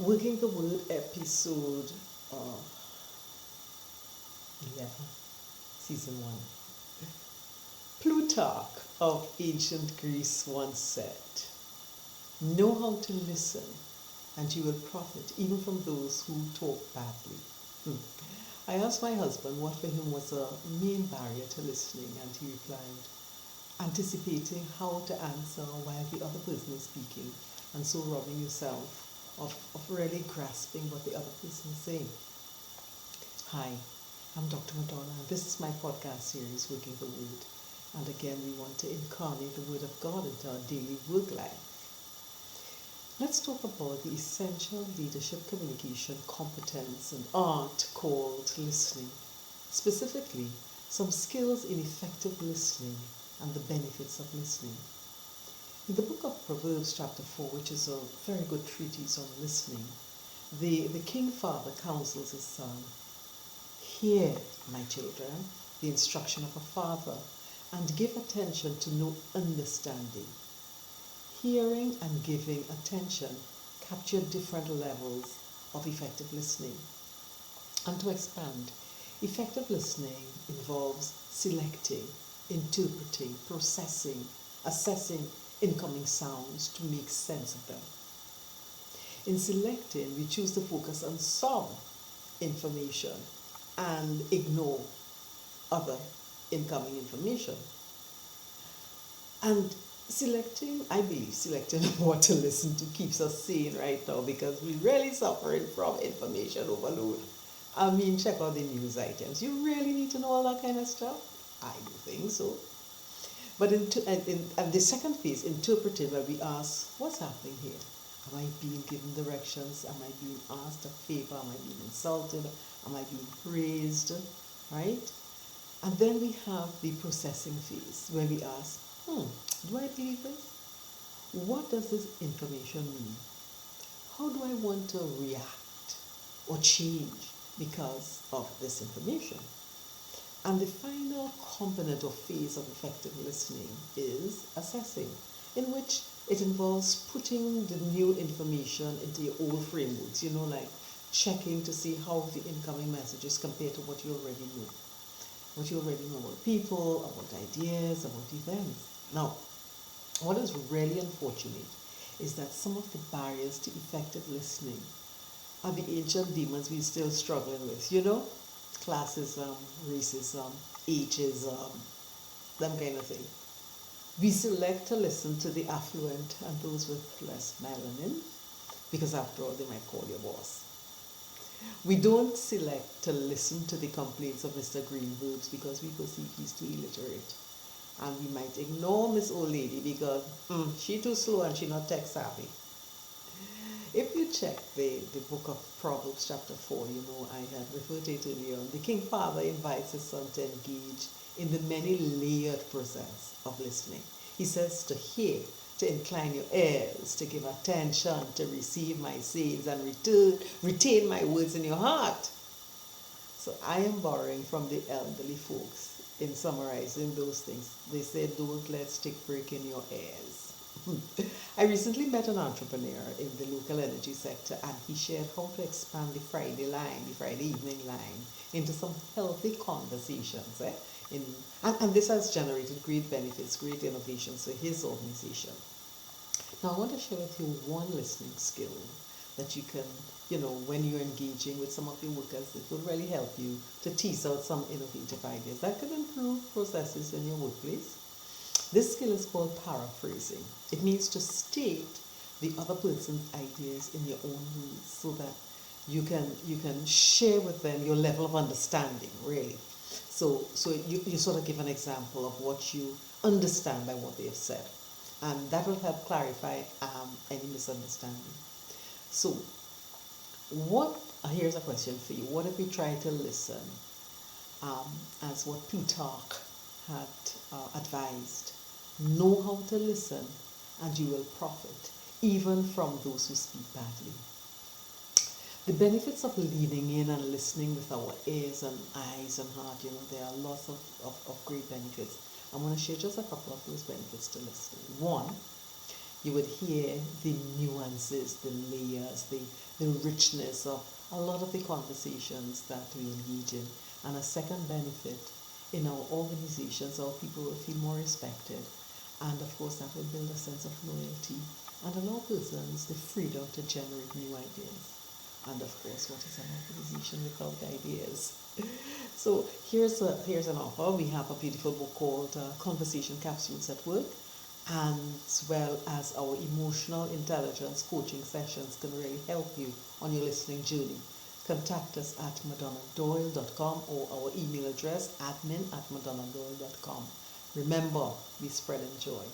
Working the Word episode uh, 11, season 1. Plutarch of ancient Greece once said, "Know how to listen, and you will profit even from those who talk badly." I asked my husband what for him was a main barrier to listening, and he replied, anticipating how to answer while the other person is speaking, and so robbing yourself of really grasping what the other person is saying. Hi, I'm Dr. Madonna, and this is my podcast series, Working the Word. And again, we want to incarnate the Word of God into our daily work life. Let's talk about the essential leadership communication competence and art called listening. Specifically, some skills in effective listening and the benefits of listening. In the book of Proverbs, chapter 4, which is a very good treatise on listening, the King Father counsels his son, "Hear, my children, the instruction of a father, and give attention to no understanding." Hearing and giving attention capture different levels of effective listening. And to expand, effective listening involves selecting, interpreting, processing, assessing incoming sounds to make sense of them. In selecting, we choose to focus on some information and ignore other incoming information. And I believe selecting what to listen to keeps us sane right now because we're really suffering from information overload. I mean, check out the news items. You really need to know all that kind of stuff? I do think so. But and the second phase, interpretive, where we ask, what's happening here? Am I being given directions? Am I being asked a favor? Am I being insulted? Am I being praised? Right? And then we have the processing phase, where we ask, do I believe this? What does this information mean? How do I want to react or change because of this information? And the final component or phase of effective listening is assessing, in which it involves putting the new information into your old frameworks, like checking to see how the incoming messages compare to what you already know. What you already know about people, about ideas, about events. Now, what is really unfortunate is that some of the barriers to effective listening are the ancient demons we're still struggling with, classism, racism, ageism, them kind of thing. We select to listen to the affluent and those with less melanin because after all, they might call your boss. We don't select to listen to the complaints of Mr. Greenbergs because we perceive he's too illiterate. And we might ignore Miss Old Lady because she too slow and she not tech savvy. If you check the book of Proverbs chapter 4, I had referred to it earlier on, the King Father invites his son to engage in the many layered process of listening. He says to hear, to incline your ears, to give attention, to receive my sayings, and retain my words in your heart. So I am borrowing from the elderly folks in summarizing those things. They say, don't let stick break in your ears. I recently met an entrepreneur in the local energy sector, and he shared how to expand the Friday evening line, into some healthy conversations. And this has generated great benefits, great innovations for his organization. Now, I want to share with you one listening skill that you can, when you're engaging with some of your workers, it will really help you to tease out some innovative ideas that could improve processes in your workplace. This skill is called paraphrasing. It means to state the other person's ideas in your own words so that you can share with them your level of understanding, really. So you sort of give an example of what you understand by what they have said. And that will help clarify any misunderstanding. So here's a question for you. What if we try to listen as what Plutarch had advised? Know how to listen and you will profit, even from those who speak badly. The benefits of leaning in and listening with our ears and eyes and heart, there are lots of great benefits. I'm going to share just a couple of those benefits to listening. One, You would hear the nuances, the layers, the richness of a lot of the conversations that we engage in. And a second benefit, in our organizations, our people will feel more respected. And of course, that will build a sense of loyalty and allow persons the freedom to generate new ideas. And of course, what is an organization without ideas? So here's an offer. We have a beautiful book called Conversation Capsules at Work, and as well as our emotional intelligence coaching sessions can really help you on your listening journey. Contact us at madonnadoyle.com or our email address admin@madonnadoyle.com. Remember, we spread joy.